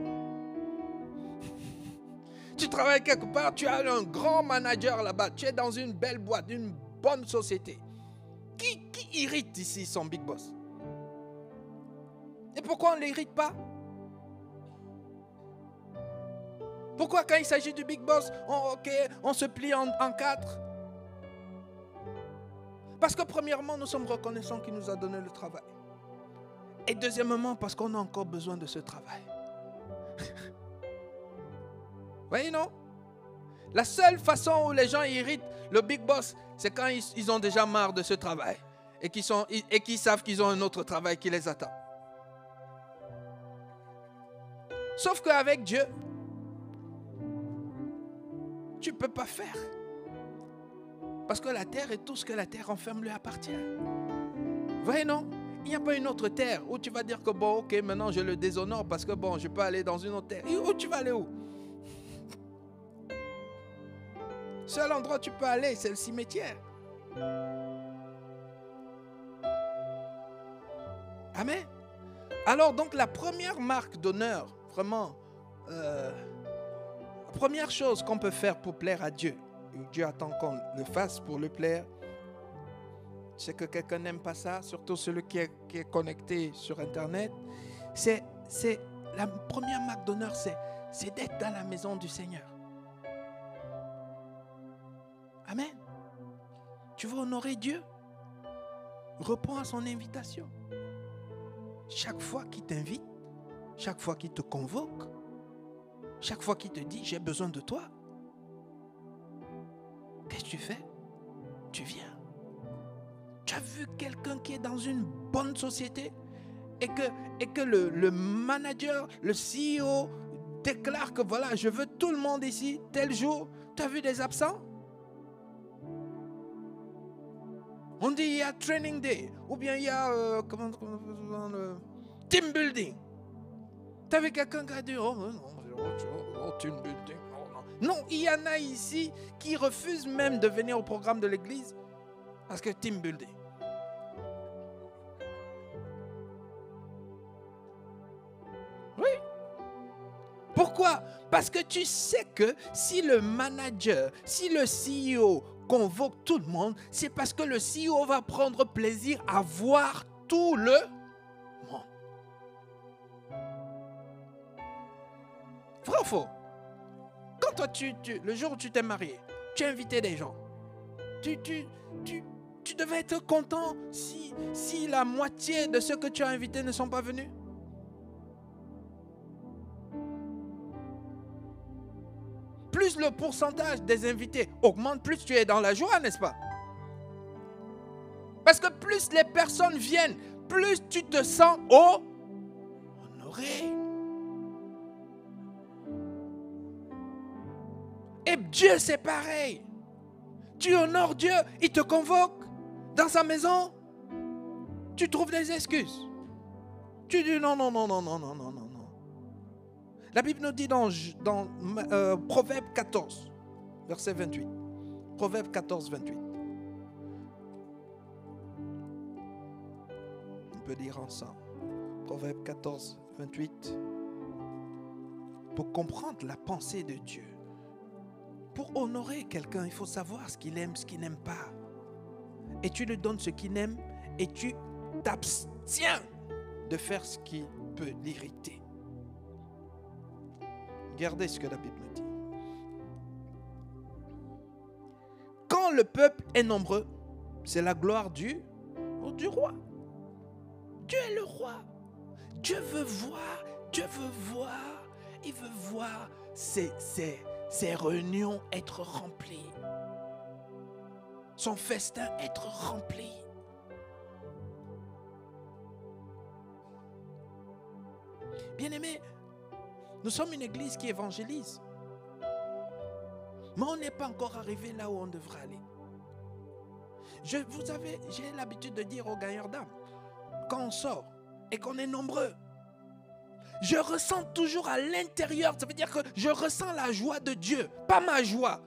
S1: Tu travailles quelque part, tu as un grand manager là-bas, tu es dans une belle boîte, une bonne société. Qui irrite ici son big boss? Et pourquoi on ne l'irrite pas? Pourquoi quand il s'agit du big boss, on se plie en quatre? Parce que premièrement, nous sommes reconnaissants qu'il nous a donné le travail. Et deuxièmement, parce qu'on a encore besoin de ce travail. Voyez, non? La seule façon où les gens irritent le big boss, c'est quand ils ont déjà marre de ce travail et qu'ils savent qu'ils ont un autre travail qui les attend. Sauf qu'avec Dieu, tu ne peux pas faire. Parce que la terre et tout ce que la terre enferme lui appartient. Voyez, non? Il n'y a pas une autre terre où tu vas dire que bon, ok, maintenant je le déshonore parce que bon, je peux aller dans une autre terre. Et où tu vas aller où? Seul endroit où tu peux aller, c'est le cimetière. Amen. Alors donc la première marque d'honneur, vraiment, la première chose qu'on peut faire pour plaire à Dieu, Dieu attend qu'on le fasse pour le plaire. C'est que quelqu'un n'aime pas ça, surtout celui qui est connecté sur Internet. C'est la première marque d'honneur, c'est d'être dans la maison du Seigneur. Amen. Tu veux honorer Dieu? Réponds à son invitation. Chaque fois qu'il t'invite, chaque fois qu'il te convoque, chaque fois qu'il te dit j'ai besoin de toi, qu'est-ce que tu fais? Tu viens. Tu as vu quelqu'un qui est dans une bonne société et que le manager, le CEO déclare que voilà, je veux tout le monde ici, tel jour. Tu as vu des absents? On dit il y a training day ou bien il y a team building. Tu as vu quelqu'un qui a dit oh team building. Non, il y en a ici qui refusent même de venir au programme de l'église parce que team building. Oui. Pourquoi? Parce que tu sais que si le manager, si le CEO convoque tout le monde, c'est parce que le CEO va prendre plaisir à voir tout le monde. Vrai ou faux? Quand toi, le jour où tu t'es marié, tu as invité des gens. Tu devais être content si la moitié de ceux que tu as invités ne sont pas venus. Plus le pourcentage des invités augmente, plus tu es dans la joie, n'est-ce pas? Parce que plus les personnes viennent, plus tu te sens honoré. Et Dieu, c'est pareil. Tu honores Dieu, il te convoque dans sa maison. Tu trouves des excuses. Tu dis non. La Bible nous dit dans Proverbe 14, verset 28. Proverbe 14, 28. On peut lire ensemble. Proverbe 14, 28. Pour comprendre la pensée de Dieu, pour honorer quelqu'un, il faut savoir ce qu'il aime, ce qu'il n'aime pas. Et tu lui donnes ce qu'il aime et tu t'abstiens de faire ce qui peut l'irriter. Regardez ce que la Bible nous dit. Quand le peuple est nombreux, c'est la gloire du roi. Dieu est le roi. Dieu veut voir. Il veut voir. Ces réunions être remplies. son festin être rempli. Bien-aimés, nous sommes une église qui évangélise. Mais on n'est pas encore arrivé là où on devrait aller. J'ai l'habitude de dire aux gagnants d'âme, quand on sort et qu'on est nombreux, je ressens toujours à l'intérieur, ça veut dire que je ressens la joie de Dieu, pas ma joie.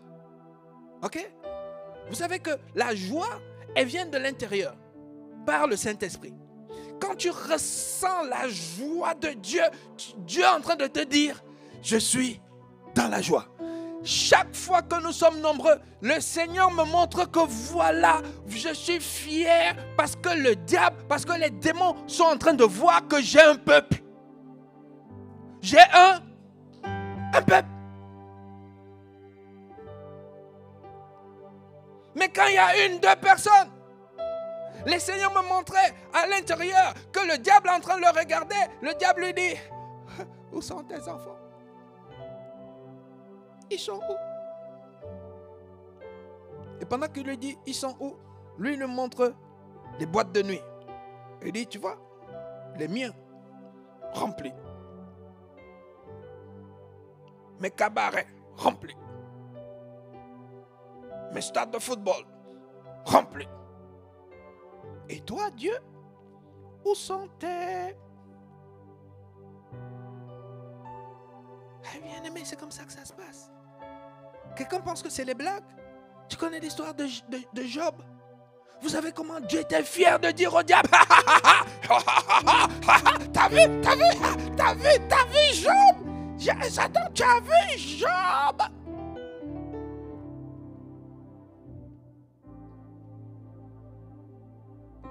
S1: Ok? Vous savez que la joie, elle vient de l'intérieur, par le Saint-Esprit. Quand tu ressens la joie de Dieu, Dieu est en train de te dire, je suis dans la joie. Chaque fois que nous sommes nombreux, le Seigneur me montre que voilà, je suis fier parce que le diable, parce que les démons sont en train de voir que j'ai un peuple. J'ai un peuple. Mais quand il y a 1, 2 personnes, le Seigneur me montrait à l'intérieur que le diable est en train de le regarder. Le diable lui dit, où sont tes enfants? Ils sont où? Et pendant qu'il lui dit, ils sont où? Lui, il lui montre les boîtes de nuit. Il dit, tu vois, les miens, remplis. Mes cabarets, remplis. Mes stades de football, remplis. Et toi, Dieu, où sont tes... Bien-aimé, c'est comme ça que ça se passe. Quelqu'un pense que c'est les blagues. Tu connais l'histoire de Job. Vous savez comment Dieu était fier de dire au diable, t'as vu Job? Satan, tu as vu Job?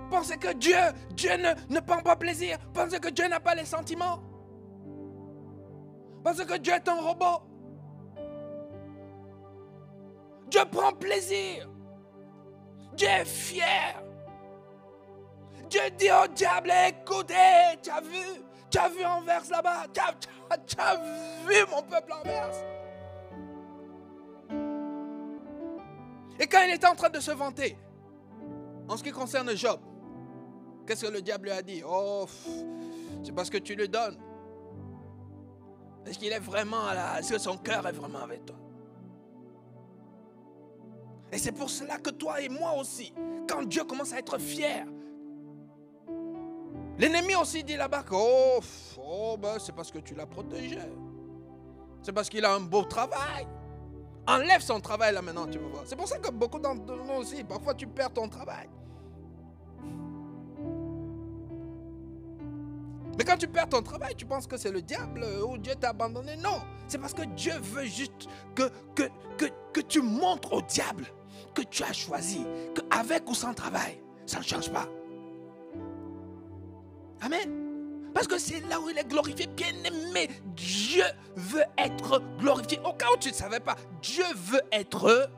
S1: Pensez que Dieu ne prend pas plaisir. Pensez que Dieu n'a pas les sentiments. Pensez que Dieu est un robot. Dieu prend plaisir. Dieu est fier. Dieu dit au diable, écoutez, tu as vu Anvers là-bas, tu as vu mon peuple Anvers. Et quand il était en train de se vanter, en ce qui concerne Job, qu'est-ce que le diable lui a dit? Oh, c'est parce que tu lui donnes. Est-ce qu'il est vraiment là? Est-ce que son cœur est vraiment avec toi? Et c'est pour cela que toi et moi aussi, quand Dieu commence à être fier, l'ennemi aussi dit là-bas que c'est parce que tu l'as protégé. C'est parce qu'il a un beau travail. Enlève son travail là maintenant, tu vas voir. C'est pour ça que beaucoup d'entre nous aussi, parfois tu perds ton travail. Mais quand tu perds ton travail, tu penses que c'est le diable ou Dieu t'a abandonné. Non, c'est parce que Dieu veut juste que tu montres au diable que tu as choisi, qu'avec ou sans travail, ça ne change pas. Amen. Parce que c'est là où il est glorifié. Bien aimé, Dieu veut être glorifié. Au cas où tu ne savais pas, Dieu veut être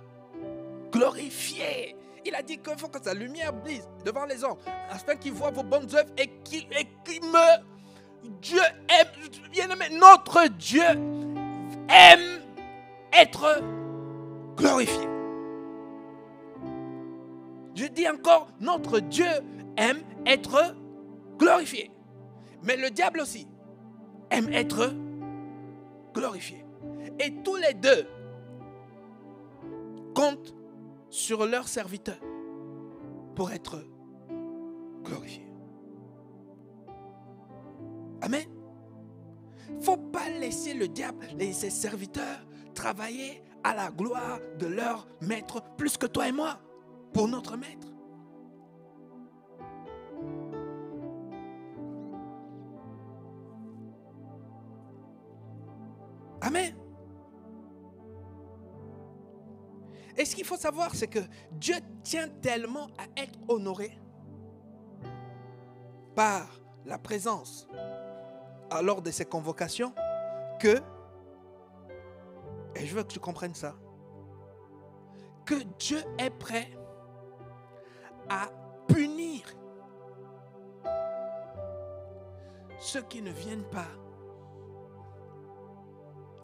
S1: glorifié. Il a dit qu'il faut que sa lumière brille devant les hommes, afin qu'ils voient vos bonnes œuvres et qu'ils me... Dieu aime, bien aimé, notre Dieu aime être glorifié. Je dis encore, notre Dieu aime être glorifié. Mais le diable aussi aime être glorifié. Et tous les deux comptent sur leur serviteur pour être glorifié. Amen. Il ne faut pas laisser le diable et ses serviteurs travailler à la gloire de leur maître plus que toi et moi pour notre maître. Amen. Et ce qu'il faut savoir, c'est que Dieu tient tellement à être honoré par la présence lors de ses convocations que, et je veux que tu comprennes ça, que Dieu est prêt à punir ceux qui ne viennent pas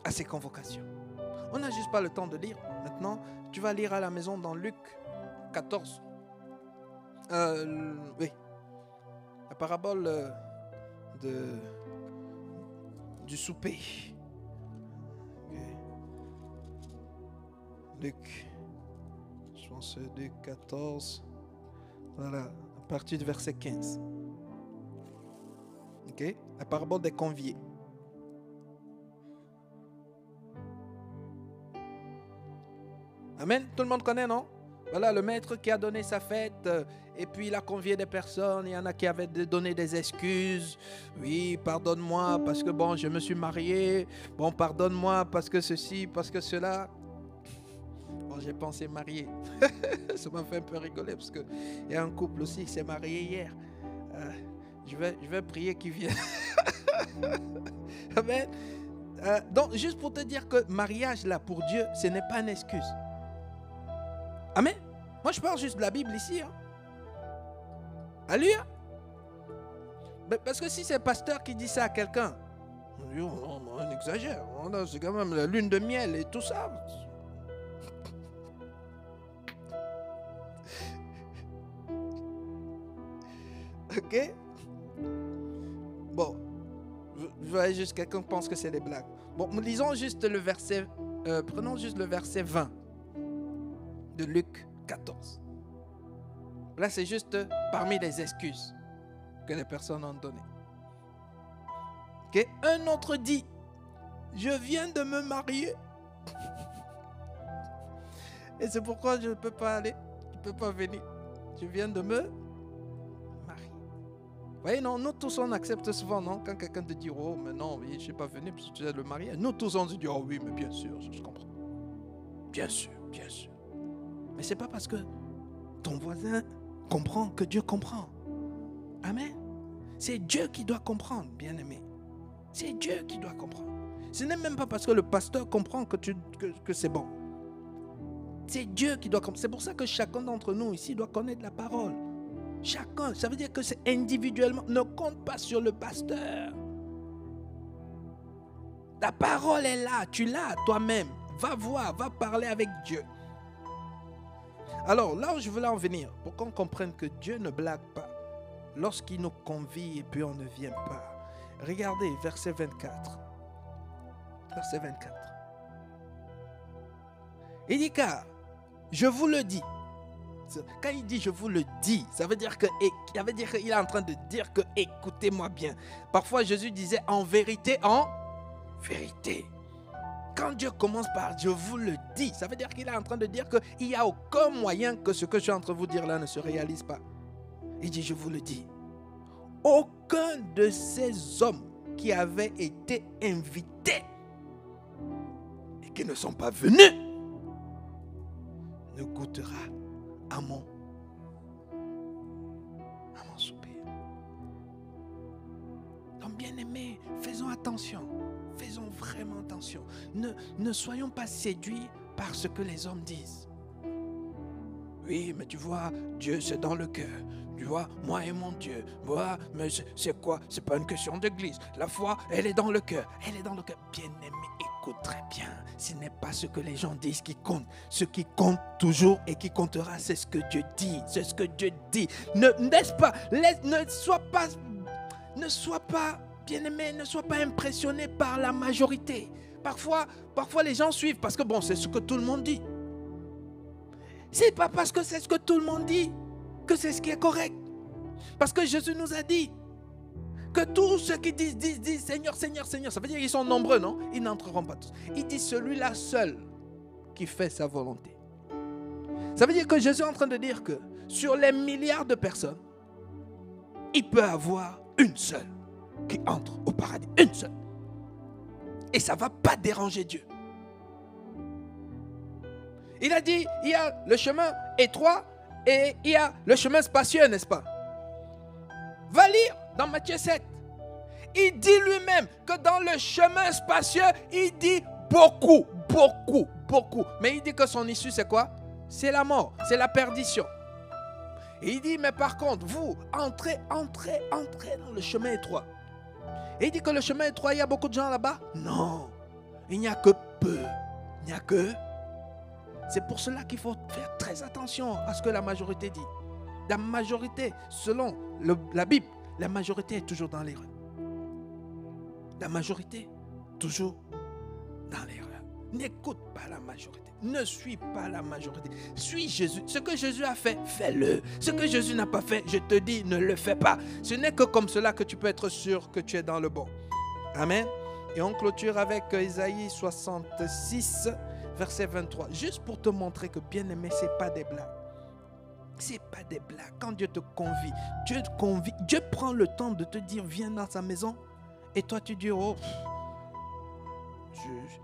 S1: à ses convocations. On n'a juste pas le temps de lire. Maintenant, tu vas lire à la maison dans Luc 14. Oui. La parabole du souper. Okay. Luc. Je pense Luc 14. Voilà. À partir du verset 15. Ok. La parabole des conviés. Amen. Tout le monde connaît, non? Voilà, le maître qui a donné sa fête et puis il a convié des personnes. Il y en a qui avaient donné des excuses. Oui, pardonne-moi parce que bon, je me suis marié. Bon, pardonne-moi parce que ceci, parce que cela. Bon, j'ai pensé marier. Ça m'a fait un peu rigoler parce qu'il y a un couple aussi qui s'est marié hier. Je vais prier qu'il vienne. Amen. Donc, juste pour te dire que mariage là pour Dieu, ce n'est pas une excuse. Amen. Moi, je parle juste de la Bible ici. Hein. Alléluia. Parce que si c'est le pasteur qui dit ça à quelqu'un, on exagère. C'est quand même la lune de miel et tout ça. Ok. Bon. Je vois juste quelqu'un pense que c'est des blagues. Bon, lisons juste le verset. Prenons juste le verset 20. De Luc 14. Là, c'est juste parmi les excuses que les personnes ont données. Okay. Un autre dit, je viens de me marier. Et c'est pourquoi je ne peux pas aller. Je ne peux pas venir. Je viens de me marier. Vous voyez, non, nous tous, on accepte souvent, non? Quand quelqu'un te dit, oh, mais non, oui, je ne suis pas venu parce que tu es le marié. Nous tous, on se dit, oh oui, mais bien sûr, je comprends. Bien sûr, bien sûr. Mais ce n'est pas parce que ton voisin comprend que Dieu comprend. Amen. C'est Dieu qui doit comprendre, bien-aimé. C'est Dieu qui doit comprendre. Ce n'est même pas parce que le pasteur comprend que c'est bon. C'est Dieu qui doit comprendre. C'est pour ça que chacun d'entre nous ici doit connaître la parole. Chacun. Ça veut dire que c'est individuellement. Ne compte pas sur le pasteur. La parole est là. Tu l'as toi-même. Va voir, va parler avec Dieu. Alors, là où je voulais en venir, pour qu'on comprenne que Dieu ne blague pas, lorsqu'il nous convie et puis on ne vient pas. Regardez, verset 24. Verset 24. Il dit, car, je vous le dis. Quand il dit, je vous le dis, ça veut dire qu'il est en train de dire que, écoutez-moi bien. Parfois, Jésus disait, en vérité. Quand Dieu commence par « je vous le dis », ça veut dire qu'il est en train de dire qu'il n'y a aucun moyen que ce que je suis en train de vous dire là ne se réalise pas. Il dit « je vous le dis ». Aucun de ces hommes qui avaient été invités et qui ne sont pas venus ne goûtera à mon souper. Donc bien aimés, faisons attention. Faisons vraiment attention. Ne soyons pas séduits par ce que les hommes disent. Oui, mais tu vois, Dieu c'est dans le cœur. Tu vois, moi et mon Dieu. Voilà, mais c'est quoi? C'est pas une question d'église. La foi, elle est dans le cœur. Elle est dans le cœur. Bien-aimé, écoute très bien. Ce n'est pas ce que les gens disent qui compte. Ce qui compte toujours et qui comptera, c'est ce que Dieu dit. C'est ce que Dieu dit. Ne sois pas bien-aimé, ne sois pas impressionné par la majorité. Parfois les gens suivent parce que bon, c'est ce que tout le monde dit. C'est pas parce que c'est ce que tout le monde dit que c'est ce qui est correct. Parce que Jésus nous a dit que tous ceux qui disent Seigneur, Seigneur, Seigneur, ça veut dire qu'ils sont nombreux, non? Ils n'entreront pas tous. Il dit celui-là seul qui fait sa volonté. Ça veut dire que Jésus est en train de dire que sur les milliards de personnes, il peut avoir une seule qui entre au paradis. Une seule. Et ça ne va pas déranger Dieu. Il a dit, il y a le chemin étroit et il y a le chemin spacieux, n'est-ce pas? Va lire dans Matthieu 7. Il dit lui-même que dans le chemin spacieux, il dit beaucoup. Mais il dit que son issue, c'est quoi? C'est la mort, c'est la perdition. Et il dit, mais par contre, vous, entrez dans le chemin étroit. Et il dit que le chemin étroit, il y a beaucoup de gens là-bas? Non, il n'y a que peu. Il n'y a que... C'est pour cela qu'il faut faire très attention à ce que la majorité dit. La majorité, selon la Bible, la majorité est toujours dans l'erreur. La majorité, toujours dans l'erreur. N'écoute pas la majorité. Ne suis pas la majorité. Suis Jésus. Ce que Jésus a fait, fais-le. Ce que Jésus n'a pas fait, je te dis, ne le fais pas. Ce n'est que comme cela que tu peux être sûr que tu es dans le bon. Amen. Et on clôture avec Ésaïe 66, verset 23. Juste pour te montrer que, bien-aimé, ce n'est pas des blagues. Ce n'est pas des blagues. Quand Dieu te convie, Dieu prend le temps de te dire, viens dans sa maison. Et toi, tu dis, oh,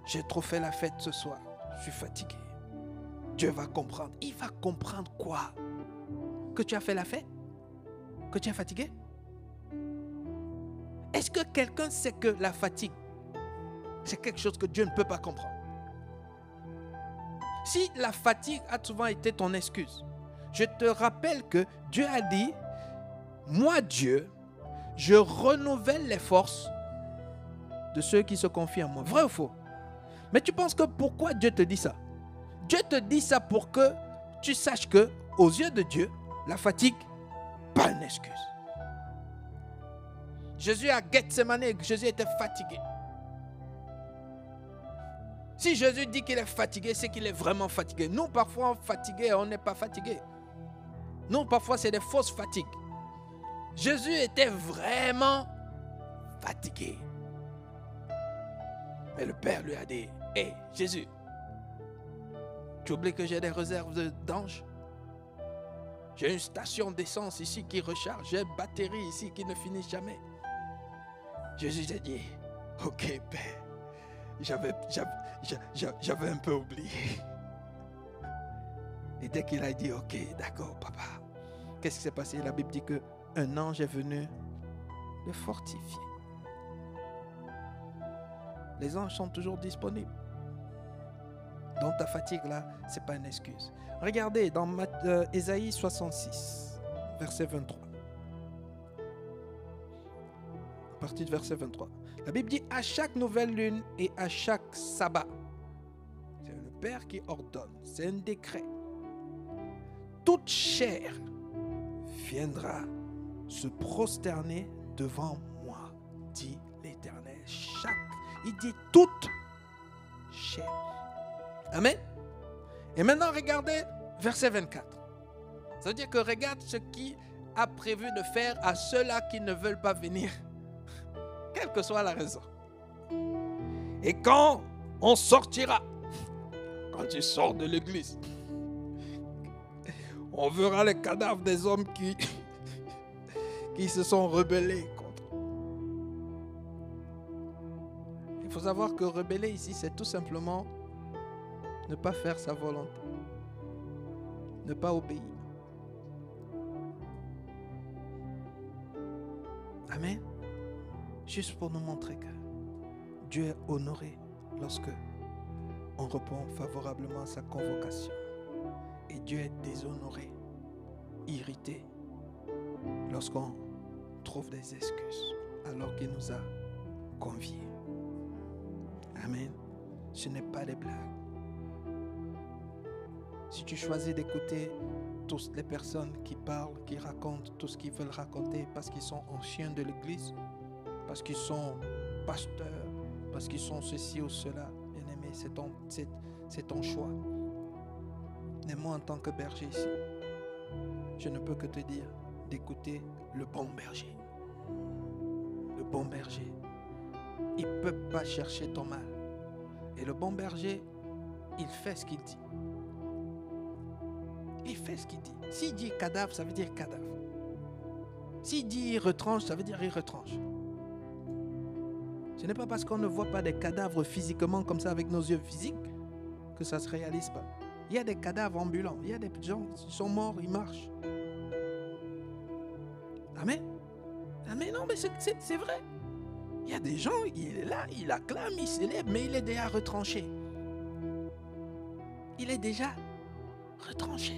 S1: j'ai trop fait la fête ce soir. Je suis fatigué. Dieu va comprendre. Il va comprendre quoi? Que tu as fait la fête? Que tu es fatigué? Est-ce que quelqu'un sait que la fatigue, c'est quelque chose que Dieu ne peut pas comprendre? Si la fatigue a souvent été ton excuse, je te rappelle que Dieu a dit, moi Dieu, je renouvelle les forces de ceux qui se confient en moi. Vrai ou faux? Mais tu penses que pourquoi Dieu te dit ça? Dieu te dit ça pour que tu saches que, aux yeux de Dieu, la fatigue, pas une excuse. Jésus à Gethsemane, Jésus était fatigué. Si Jésus dit qu'il est fatigué, c'est qu'il est vraiment fatigué. Nous, parfois, fatigués, on n'est pas fatigué. Nous, parfois, c'est des fausses fatigues. Jésus était vraiment fatigué. Mais le Père lui a dit, hé, Jésus, tu oublies que j'ai des réserves d'anges? J'ai une station d'essence ici qui recharge. J'ai une batterie ici qui ne finit jamais. Jésus a dit, ok, Père, j'avais un peu oublié. Et dès qu'il a dit, ok, d'accord, papa, qu'est-ce qui s'est passé? La Bible dit qu'un ange est venu le fortifier. Les anges sont toujours disponibles. Donc ta fatigue là, ce n'est pas une excuse. Regardez dans Ésaïe 66, verset 23. À partir du verset 23. La Bible dit, à chaque nouvelle lune et à chaque sabbat, c'est le Père qui ordonne, c'est un décret. Toute chair viendra se prosterner devant moi, dit l'Éternel. Il dit toute chair. Amen. Et maintenant, regardez verset 24. Ça veut dire que regarde ce qui a prévu de faire à ceux-là qui ne veulent pas venir, quelle que soit la raison. Et quand on sortira, quand tu sors de l'église, on verra les cadavres des hommes qui se sont rebellés contre. Il faut savoir que rebeller ici, c'est tout simplement ne pas faire sa volonté, ne pas obéir. Amen. Juste pour nous montrer que Dieu est honoré lorsque on répond favorablement à sa convocation. Et Dieu est déshonoré, irrité, lorsqu'on trouve des excuses alors qu'il nous a conviés. Amen. Ce n'est pas des blagues. Si tu choisis d'écouter toutes les personnes qui parlent, qui racontent tout ce qu'ils veulent raconter parce qu'ils sont anciens de l'église, parce qu'ils sont pasteurs, parce qu'ils sont ceci ou cela, bien-aimé, c'est ton choix. Mais moi, en tant que berger ici, je ne peux que te dire d'écouter le bon berger. Le bon berger, il ne peut pas chercher ton mal. Et le bon berger, il fait ce qu'il dit. Il fait ce qu'il dit. S'il dit cadavre, ça veut dire cadavre. S'il dit il retranche, ça veut dire il retranche. Ce n'est pas parce qu'on ne voit pas des cadavres physiquement comme ça avec nos yeux physiques que ça ne se réalise pas. Il y a des cadavres ambulants. Il y a des gens qui sont morts, ils marchent. Amen. Amen. Non, mais c'est vrai. Il y a des gens, il est là, il acclame, il célèbre, mais il est déjà retranché. Il est déjà retranché.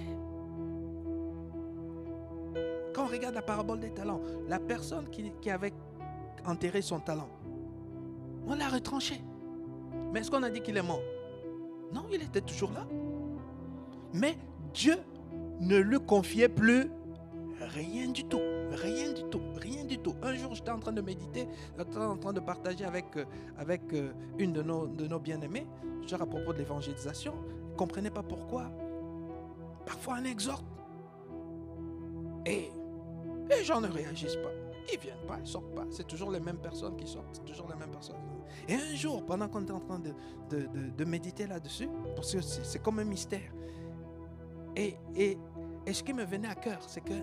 S1: Quand on regarde la parabole des talents, la personne qui avait enterré son talent, on l'a retranché. Mais est-ce qu'on a dit qu'il est mort? Non, il était toujours là. Mais Dieu ne lui confiait plus rien du tout. Rien du tout. Rien du tout. Un jour, j'étais en train de méditer, j'étais en train de partager avec une de nos bien-aimés, genre à propos de l'évangélisation. Je ne comprenais pas pourquoi. Parfois, on exhorte. Et les gens ne réagissent pas. Ils ne viennent pas, ils ne sortent pas. C'est toujours les mêmes personnes qui sortent. C'est toujours les mêmes personnes. Et un jour, pendant qu'on était en train de méditer là-dessus, parce que c'est comme un mystère, et ce qui me venait à cœur, c'est que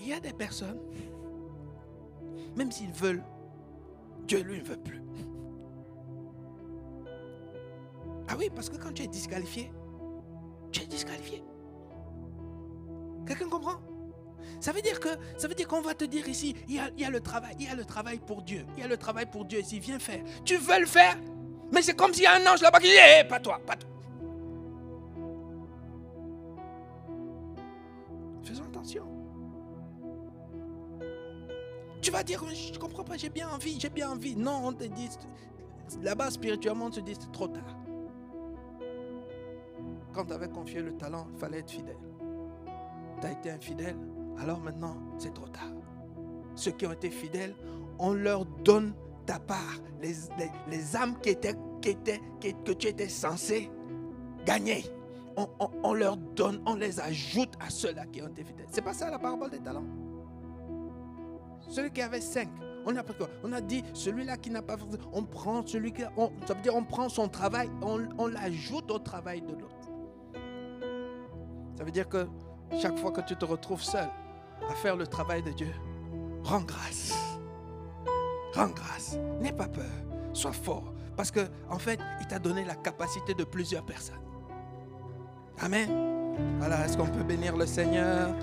S1: il y a des personnes, même s'ils veulent, Dieu lui ne veut plus. Ah oui, parce que quand tu es disqualifié, tu es disqualifié. Quelqu'un comprend? Ça veut dire qu'on va te dire ici, il y a le travail pour Dieu. Il y a le travail pour Dieu ici, viens faire. Tu veux le faire, mais c'est comme s'il y a un ange là-bas qui dit, hey, pas toi, pas toi. Faisons attention. Tu vas dire, je ne comprends pas, j'ai bien envie. Non, on te dit, là-bas spirituellement, on te dit, c'est trop tard. Quand tu avais confié le talent, il fallait être fidèle. Tu as été infidèle, alors maintenant, c'est trop tard. Ceux qui ont été fidèles, on leur donne ta part. Les âmes que tu étais censé gagner, on leur donne, on les ajoute à ceux-là qui ont été fidèles. C'est pas ça la parabole des talents? Celui qui avait 5, on a pris quoi? On a dit, celui-là qui n'a pas fait, on prend celui qui, ça veut dire on prend son travail, on l'ajoute au travail de l'autre. Ça veut dire que chaque fois que tu te retrouves seul à faire le travail de Dieu, rends grâce. Rends grâce. N'aie pas peur. Sois fort. Parce que, en fait, il t'a donné la capacité de plusieurs personnes. Amen. Voilà, est-ce qu'on peut bénir le Seigneur?